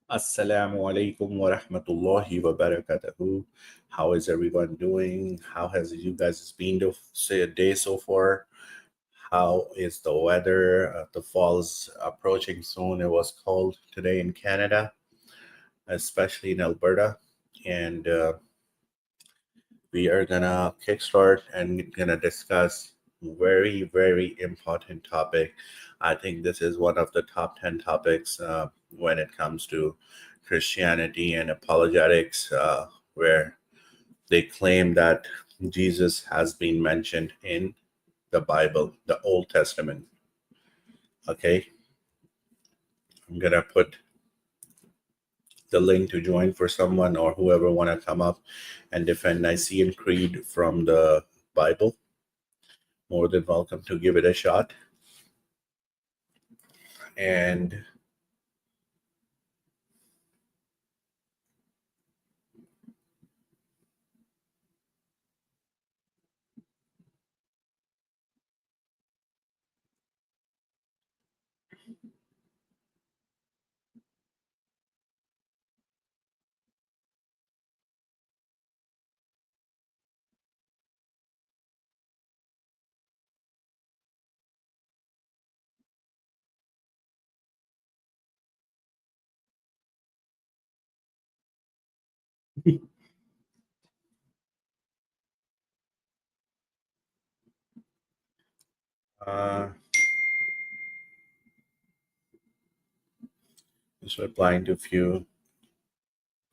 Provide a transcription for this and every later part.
Assalamu alaikum wa rahmatullahi wa barakatuhu. How is everyone doing? How has you guys been to say a day so far? How is the weather? The fall's approaching soon. It was cold today in Canada, especially in Alberta. And we are gonna kickstart and gonna discuss very, very important topic. I think this is one of the top 10 topics when it comes to Christianity and apologetics, where they claim that Jesus has been mentioned in the Bible, the Old Testament. Okay, I'm gonna put the link to join for someone or whoever want to come up and defend Nicene Creed from the Bible. More than welcome to give it a shot. And uh, just replying to a few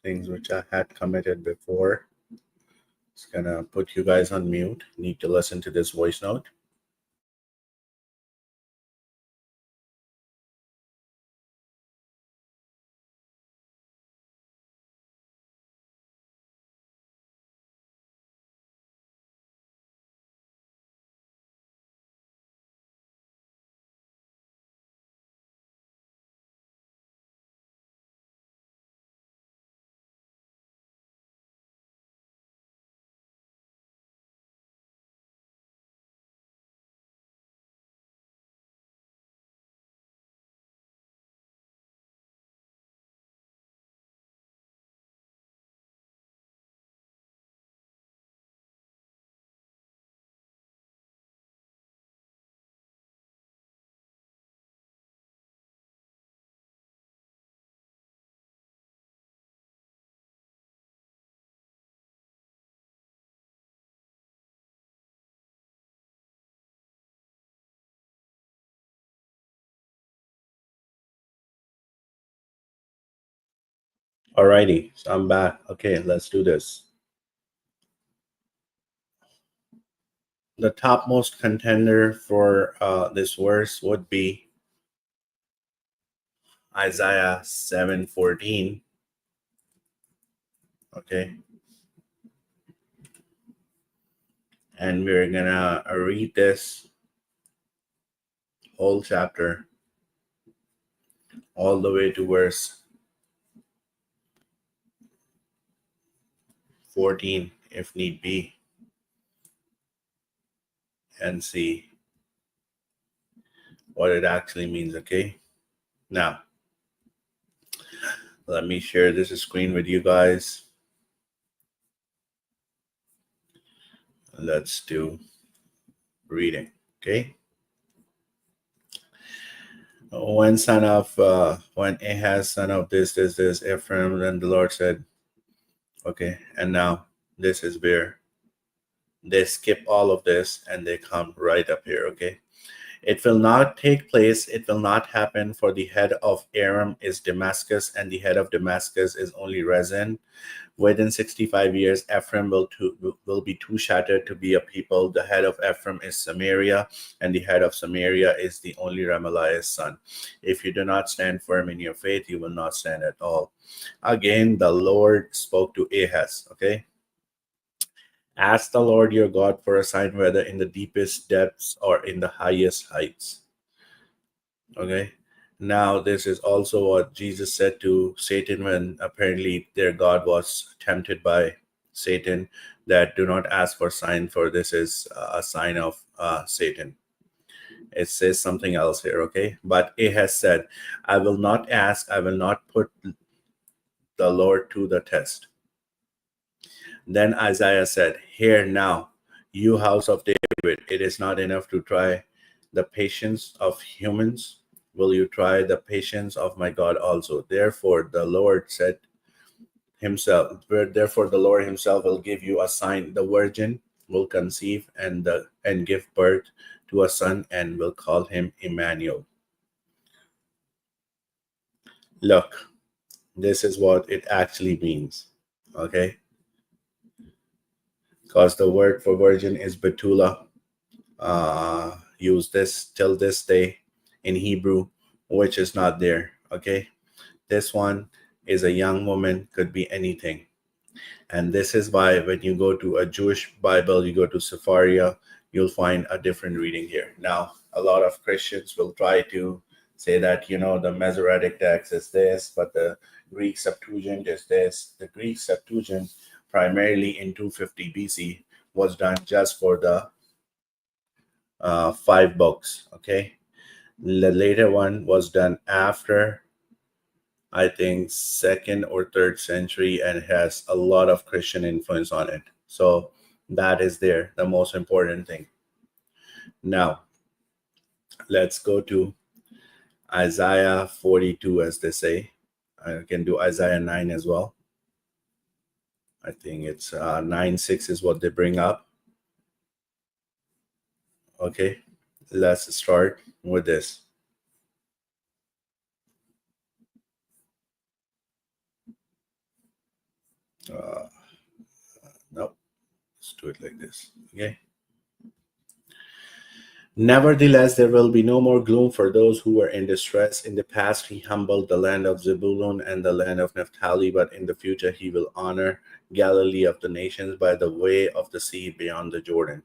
things which I had committed before. It's gonna put you guys on mute. Need to listen to this voice note. Alrighty, so I'm back. Okay, let's do this. The topmost contender for this verse would be Isaiah 7:14. Okay, and we're gonna read this whole chapter all the way to verse 14 if need be, and see what it actually means. Okay, now let me share this screen with you guys. Let's do reading. Okay, when Ahaz son of this Ephraim, then the Lord said, okay, and now this is where they skip all of this and they come right up here. Okay, it will not take place, it will not happen, for the head of Aram is Damascus, and the head of Damascus is only Rezin. Within 65 years, Ephraim will be too shattered to be a people. The head of Ephraim is Samaria, and the head of Samaria is the only Remaliah's son. If you do not stand firm in your faith, you will not stand at all. Again, the Lord spoke to Ahaz. Okay, ask the Lord your God for a sign, whether in the deepest depths or in the highest heights. Okay. Now, this is also what Jesus said to Satan when apparently their God was tempted by Satan, that do not ask for sign, for this is a sign of Satan. It says something else here, okay? But Ahaz said, I will not ask, I will not put the Lord to the test. Then Isaiah said, Hear now, you house of David, it is not enough to try the patience of humans. Will you try the patience of my God also? Therefore the Lord himself will give you a sign. The virgin will conceive and give birth to a son and will call him Emmanuel. Look, this is what it actually means. Okay? Because the word for virgin is Betula, used this till this day in Hebrew, which is not there. Okay? This one is a young woman, could be anything. And this is why when you go to a Jewish Bible, you go to Sepharia, you'll find a different reading here. Now, a lot of Christians will try to say that, the Masoretic text is this, but the Greek Septuagint is this. The Greek Septuagint, primarily in 250 BC, was done just for the 5 books, okay? The later one was done after, I think, 2nd or 3rd century, and has a lot of Christian influence on it. So that is there, the most important thing. Now, let's go to Isaiah 42, as they say. I can do Isaiah 9 as well. I think it's 9:6 is what they bring up. Okay, let's start with this. No, let's do it like this. Okay. Nevertheless, there will be no more gloom for those who were in distress. In the past, he humbled the land of Zebulun and the land of Naphtali, but in the future, he will honor Galilee of the nations by the way of the sea beyond the Jordan.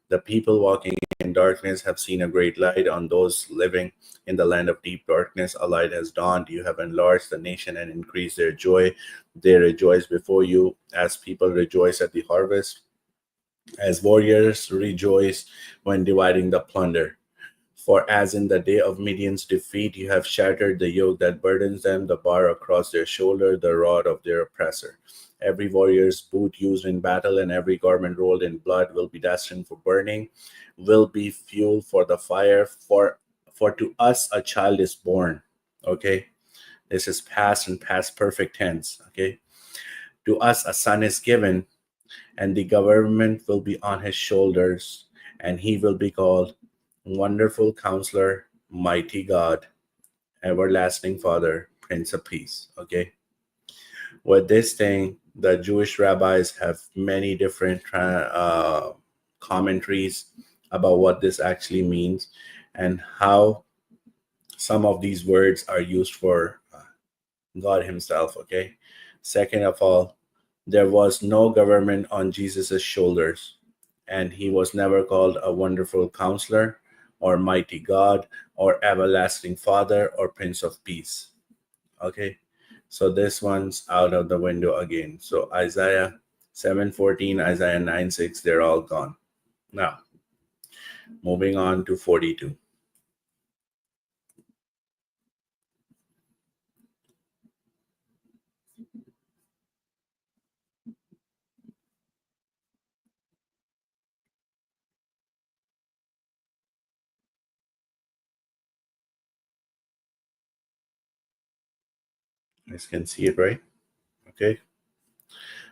The people walking in darkness have seen a great light. On those living in the land of deep darkness, a light has dawned. You have enlarged the nation and increased their joy. They rejoice before you as people rejoice at the harvest, as warriors rejoice when dividing the plunder. For as in the day of Midian's defeat, you have shattered the yoke that burdens them, the bar across their shoulder, the rod of their oppressor. Every warrior's boot used in battle and every garment rolled in blood will be destined for burning, will be fuel for the fire. For to us a child is born. Okay, this is past and past perfect tense. Okay, to us a son is given, and the government will be on his shoulders, and he will be called Wonderful Counselor, Mighty God, Everlasting Father, Prince of Peace. Okay. With this thing, the Jewish rabbis have many different commentaries about what this actually means and how some of these words are used for God himself. Okay. Second of all, there was no government on Jesus' shoulders, and he was never called a wonderful counselor or mighty God or everlasting Father or Prince of Peace. Okay, so this one's out of the window again. So Isaiah 7:14, Isaiah 9:6, they're all gone. Now, moving on to 42. You guys can see it, right? Okay.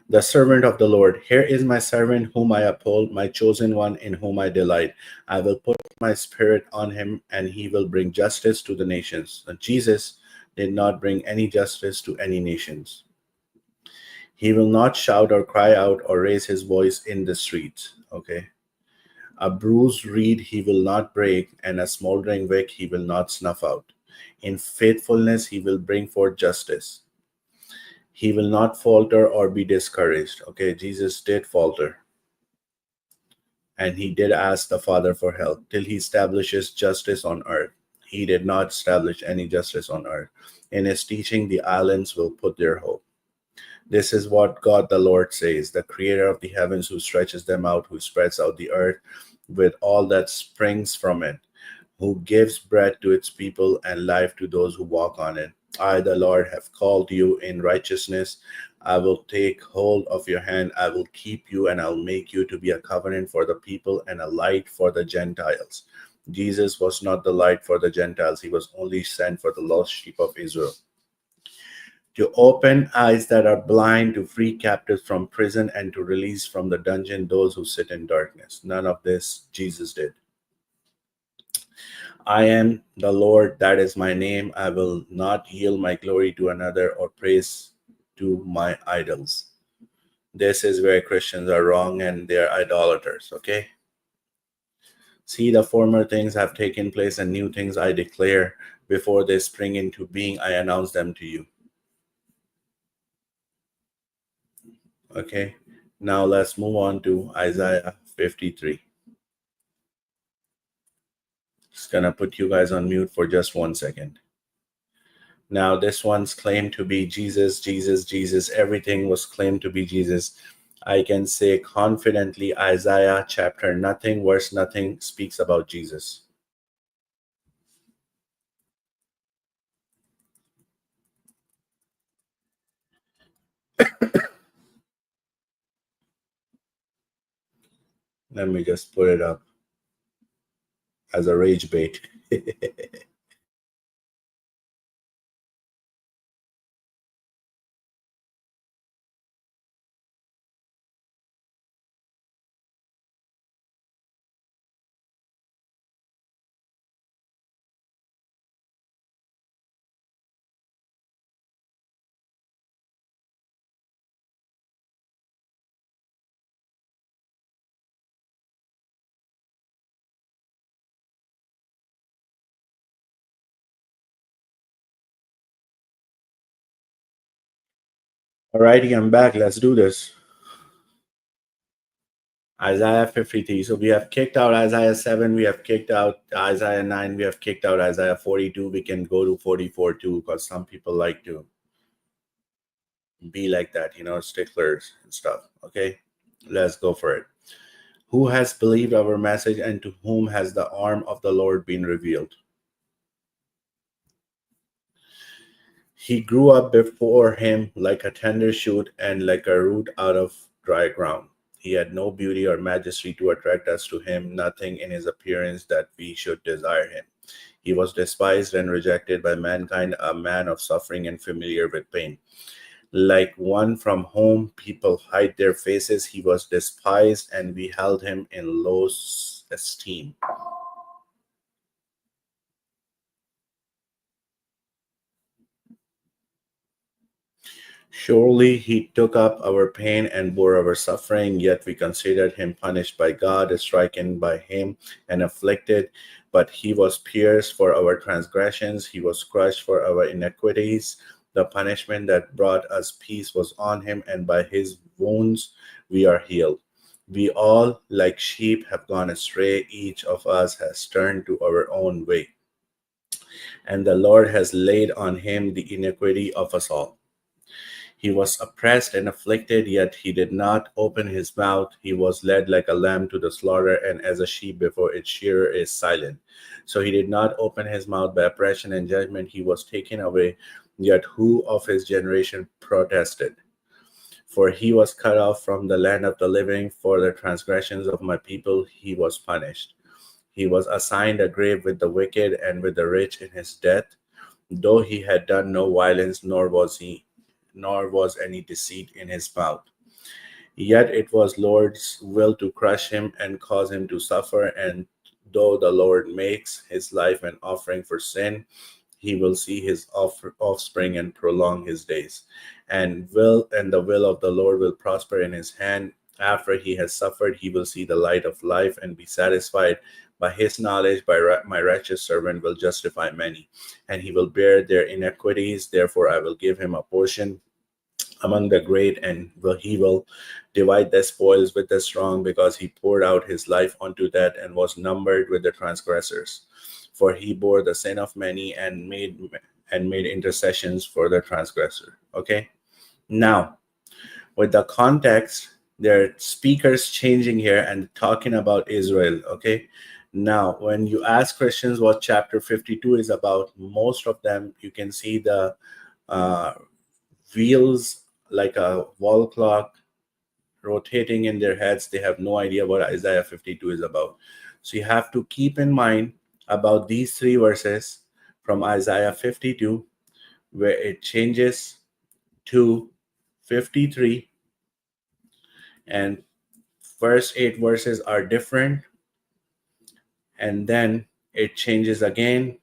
The servant of the Lord. Here is my servant whom I uphold, my chosen one in whom I delight. I will put my spirit on him, and he will bring justice to the nations. And Jesus did not bring any justice to any nations. He will not shout or cry out or raise his voice in the streets. Okay. A bruised reed he will not break, and a smoldering wick he will not snuff out. In faithfulness he will bring forth justice. He will not falter or be discouraged. Okay, Jesus did falter, and he did ask the Father for help till he establishes justice on earth. He did not establish any justice on earth. In his teaching, the islands will put their hope. This is what God the Lord says, the creator of the heavens, who stretches them out, who spreads out the earth with all that springs from it, who gives bread to its people and life to those who walk on it. I, the Lord, have called you in righteousness. I will take hold of your hand. I will keep you, and I'll make you to be a covenant for the people and a light for the Gentiles. Jesus was not the light for the Gentiles. He was only sent for the lost sheep of Israel. To open eyes that are blind, to free captives from prison, and to release from the dungeon those who sit in darkness. None of this Jesus did. I am the Lord, that is my name. I will not yield my glory to another or praise to my idols. This is where Christians are wrong and they're idolaters, okay? See, the former things have taken place and new things I declare. Before they spring into being, I announce them to you. Okay, now let's move on to Isaiah 53. Just gonna put you guys on mute for just 1 second. Now, this one's claimed to be Jesus, Jesus, Jesus. Everything was claimed to be Jesus. I can say confidently, Isaiah chapter nothing, verse nothing speaks about Jesus. Let me just put it up as a rage bait. Alrighty, I'm back. Let's do this. Isaiah 53. So we have kicked out Isaiah 7. We have kicked out Isaiah 9. We have kicked out Isaiah 42. We can go to 44 too, because some people like to be like that, sticklers and stuff. Okay, let's go for it. Who has believed our message, and to whom has the arm of the Lord been revealed? He grew up before him like a tender shoot and like a root out of dry ground. He had no beauty or majesty to attract us to him, nothing in his appearance that we should desire him. He was despised and rejected by mankind, a man of suffering and familiar with pain. Like one from whom people hide their faces, he was despised, and we held him in low esteem. Surely he took up our pain and bore our suffering, yet we considered him punished by God, stricken by him, and afflicted. But he was pierced for our transgressions, he was crushed for our iniquities. The punishment that brought us peace was on him, and by his wounds we are healed. We all, like sheep, have gone astray. Each of us has turned to our own way, and the Lord has laid on him the iniquity of us all. He was oppressed and afflicted, yet he did not open his mouth. He was led like a lamb to the slaughter, and as a sheep before its shearer is silent. So he did not open his mouth. By oppression and judgment he was taken away. Yet who of his generation protested? For he was cut off from the land of the living. For the transgressions of my people he was punished. He was assigned a grave with the wicked and with the rich in his death, though he had done no violence, nor was any deceit in his mouth. Yet it was Lord's will to crush him and cause him to suffer. And though the Lord makes his life an offering for sin, he will see his offspring and prolong his days. And the will of the Lord will prosper in his hand. After he has suffered, he will see the light of life and be satisfied. By his knowledge, my righteous servant will justify many, and he will bear their iniquities. Therefore, I will give him a portion among the great, and he will divide the spoils with the strong, because he poured out his life unto that and was numbered with the transgressors. For he bore the sin of many and made intercessions for the transgressor. Okay, now with the context, there are speakers changing here and talking about Israel. Okay, Now, when you ask Christians what chapter 52 is about, most of them, you can see the uh, wheels like a wall clock rotating in their heads. They have no idea what Isaiah 52 is about. So you have to keep in mind about these three verses from Isaiah 52, where it changes to 53, and first 8 verses are different, and then it changes again,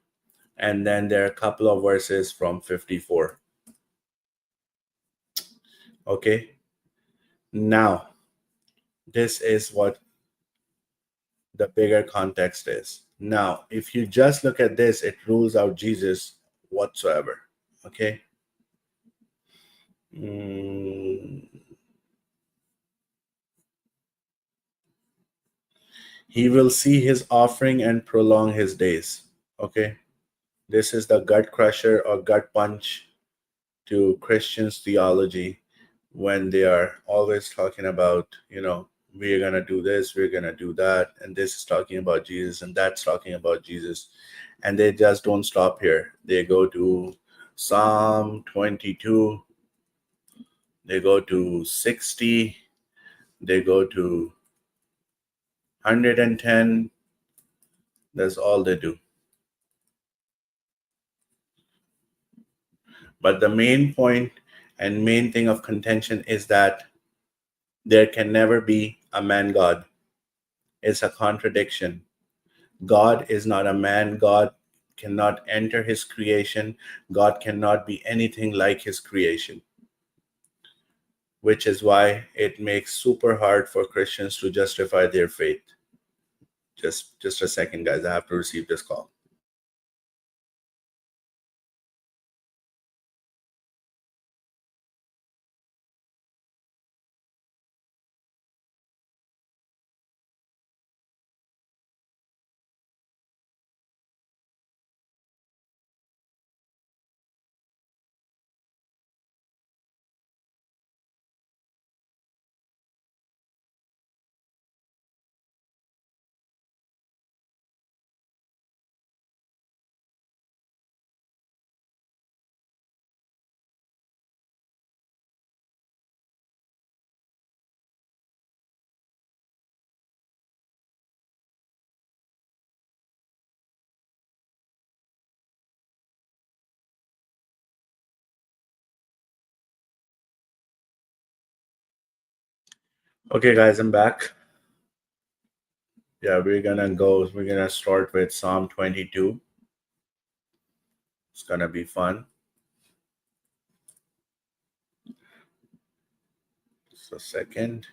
and then there are a couple of verses from 54. Okay, now this is what the bigger context is. Now, if you just look at this, it rules out Jesus whatsoever. Okay. Mm, he will see his offering and prolong his days. Okay. This is the gut crusher or gut punch to Christians' theology when they are always talking about, we're going to do this, we're going to do that, and this is talking about Jesus, and that's talking about Jesus. And they just don't stop here. They go to Psalm 22, they go to 60, they go to 110. That's all they do. But the main point and main thing of contention is that there can never be a man God. It's a contradiction. God is not a man. God cannot enter his creation. God cannot be anything like his creation, which is why it makes super hard for Christians to justify their faith. Just a second, guys. I have to receive this call. Okay, guys, I'm back. Yeah, we're gonna start with Psalm 22. It's gonna be fun. Just a second.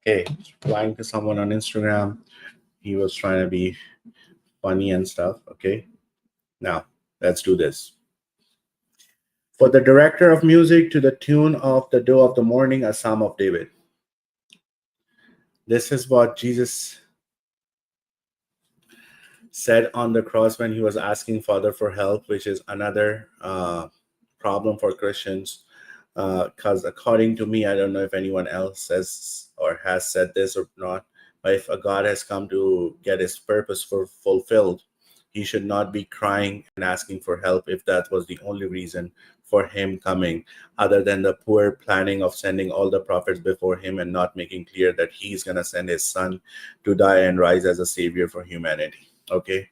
Okay, replying to someone on Instagram. He was trying to be funny and stuff. Okay, now let's do this. For the director of music to the tune of the Dew of the Morning, a Psalm of David. This is what Jesus said on the cross when he was asking Father for help, which is another problem for Christians. Because according to me, I don't know if anyone else says or has said this or not, but if a God has come to get his purpose fulfilled, he should not be crying and asking for help if that was the only reason for him coming, other than the poor planning of sending all the prophets before him and not making clear that he's going to send his son to die and rise as a savior for humanity. Okay,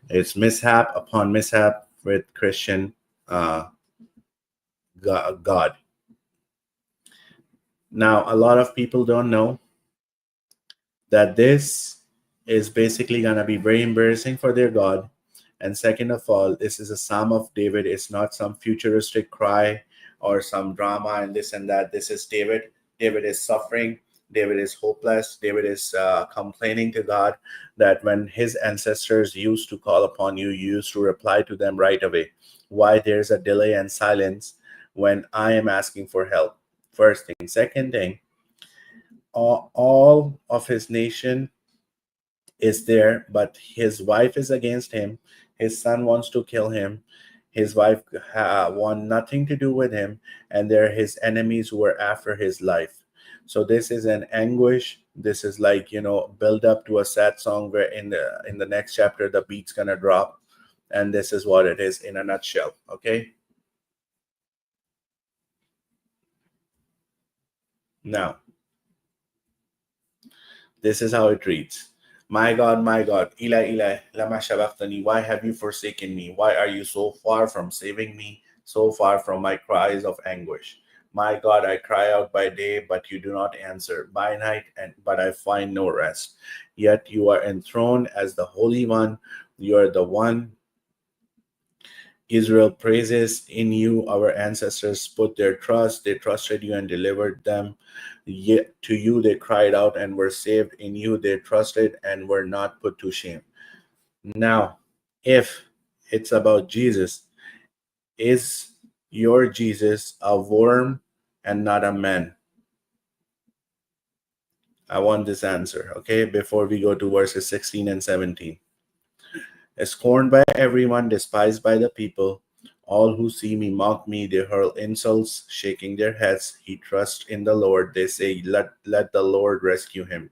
it's mishap upon mishap with Christian God. Now, a lot of people don't know that this is basically going to be very embarrassing for their God. And second of all, this is a Psalm of David. It's not some futuristic cry or some drama and this and that. This is David. David is suffering. David is hopeless. David is complaining to God that when his ancestors used to call upon you, you used to reply to them right away. Why there's a delay and silence when I am asking for help? First thing. Second thing, all of his nation is there, but his wife is against him. His son wants to kill him. His wife want nothing to do with him, and they're his enemies who are after his life. So this is an anguish. This is like, build up to a sad song where in the next chapter the beat's gonna drop, and this is what it is in a nutshell. Okay. Now, this is how it reads. My God, Eli, Eli, lama sabachthani, why have you forsaken me? Why are you so far from saving me, so far from my cries of anguish? My God, I cry out by day, but you do not answer, by night, but I find no rest. Yet you are enthroned as the Holy One. You are the one Israel praises. In you our ancestors put their trust. They trusted you and delivered them. Yet to you they cried out and were saved. In you they trusted and were not put to shame. Now, if it's about Jesus, is your Jesus a worm and not a man? I want this answer, okay, before we go to verses 16 and 17. Scorned by everyone, despised by the people. All who see me mock me, they hurl insults, shaking their heads. He trusts in the Lord. They say, let the Lord rescue him.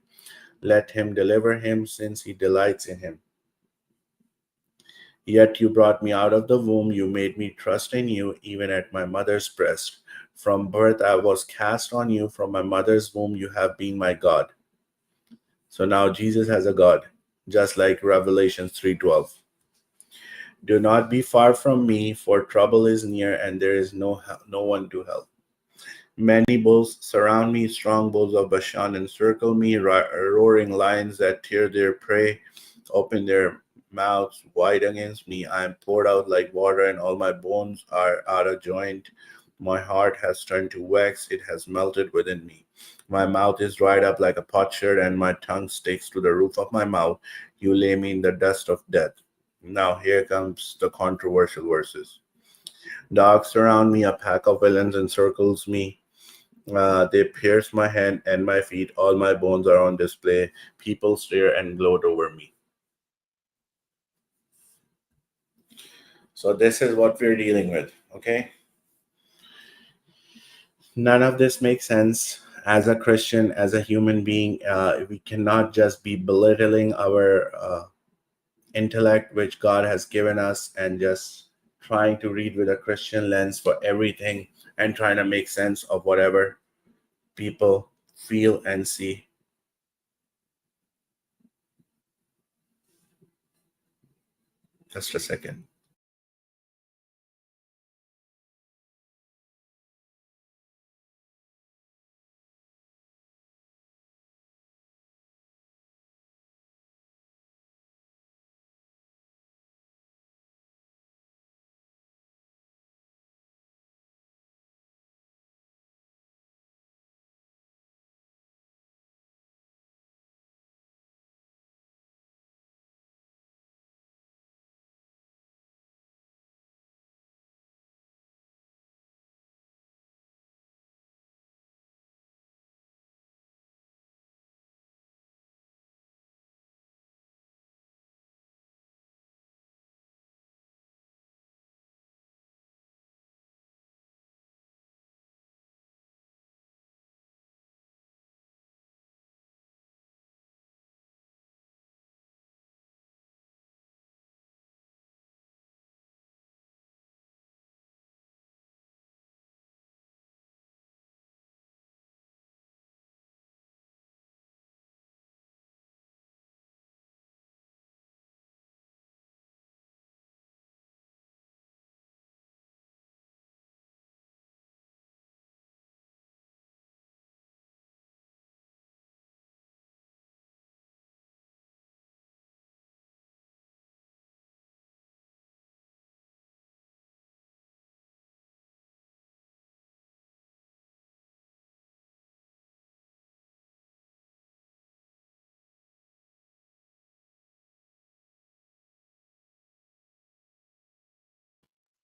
Let him deliver him, since he delights in him. Yet you brought me out of the womb. You made me trust in you, even at my mother's breast. From birth I was cast on you. From my mother's womb you have been my God. So now Jesus has a God, just like Revelation 3:12. Do not be far from me, for trouble is near, and there is no one to help. Many bulls surround me, strong bulls of Bashan encircle me, roaring lions that tear their prey, open their mouths wide against me. I am poured out like water, and all my bones are out of joint. My heart has turned to wax, it has melted within me. My mouth is dried up like a potsherd, and my tongue sticks to the roof of my mouth. You lay me in the dust of death. Now here comes the controversial verses. Dogs surround me, a pack of villains encircles me. They pierce my hand and my feet. All my bones are on display. People stare and gloat over me. So this is what we're dealing with. Okay. None of this makes sense. As a Christian, as a human being, we cannot just be belittling our intellect which God has given us and just trying to read with a Christian lens for everything and trying to make sense of whatever people feel and see. Just a second.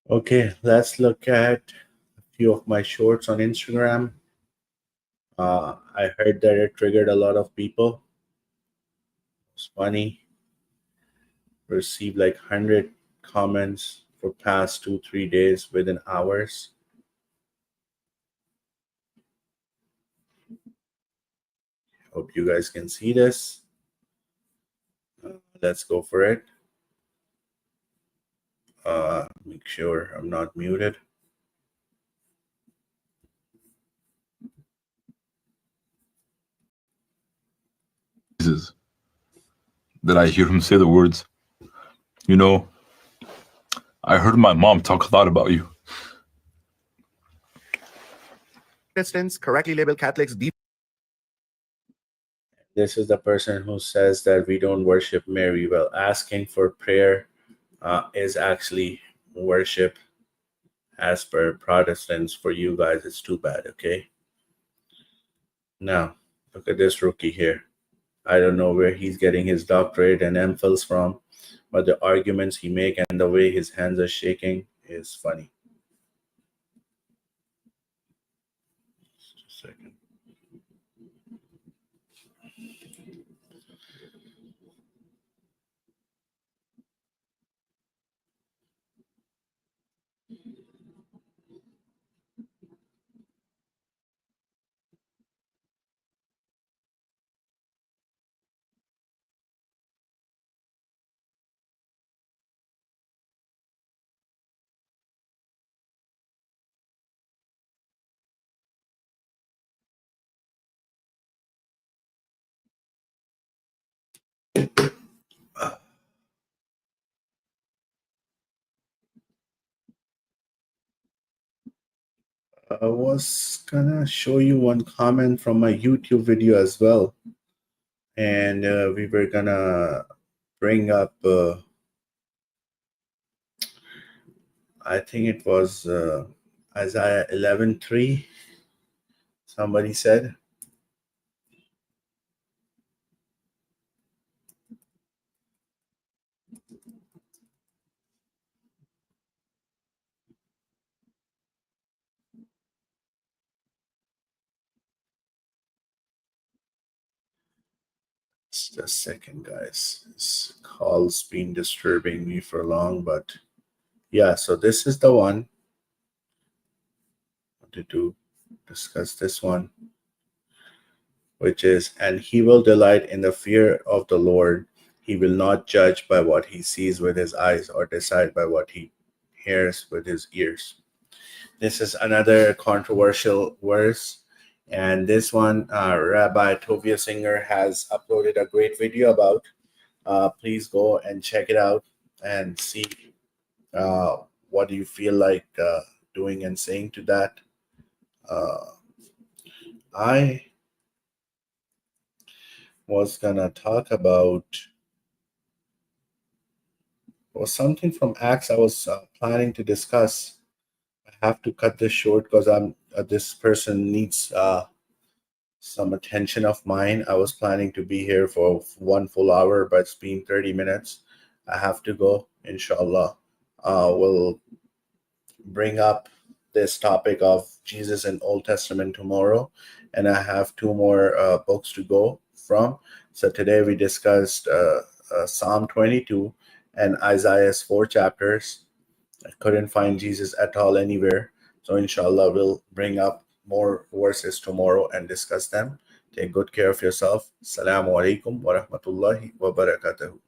Okay, let's look at a few of my shorts on Instagram. I heard that it triggered a lot of people. It's funny. Received like 100 comments for past 2-3 days within hours. Hope you guys can see this. Let's go for it. Make sure I'm not muted. That I hear him say the words, you know, I heard my mom talk a lot about you. Protestants correctly label Catholics This is the person who says that we don't worship Mary. Well, asking for prayer is actually worship as per Protestants. For you guys, it's too bad, okay? Now, look at this rookie here. I don't know where he's getting his doctorate and MPhils from, but the arguments he makes and the way his hands are shaking is funny. Just a second. I was gonna show you one comment from my YouTube video as well, and we were gonna bring up. I think it was Isaiah 11:3. Somebody said. Just a second, guys. This call's been disturbing me for long, but yeah. So this is the one. I wanted to discuss this one, which is, and he will delight in the fear of the Lord. He will not judge by what he sees with his eyes or decide by what he hears with his ears. This is another controversial verse. And this one, Rabbi Tovia Singer has uploaded a great video about. Please go and check it out and see what do you feel like doing and saying to that. I was gonna talk about was something from Acts I was planning to discuss. I have to cut this short because I'm this person needs some attention of mine. I was planning to be here for 1 full hour, but it's been 30 minutes. I have to go, inshallah. We'll bring up this topic of Jesus in Old Testament tomorrow, and I have two more books to go from. So today we discussed Psalm 22 and Isaiah's 4 chapters. I couldn't find Jesus at all anywhere. So inshallah, we'll bring up more verses tomorrow and discuss them. Take good care of yourself. Assalamu alaikum wa rahmatullahi wa barakatuh.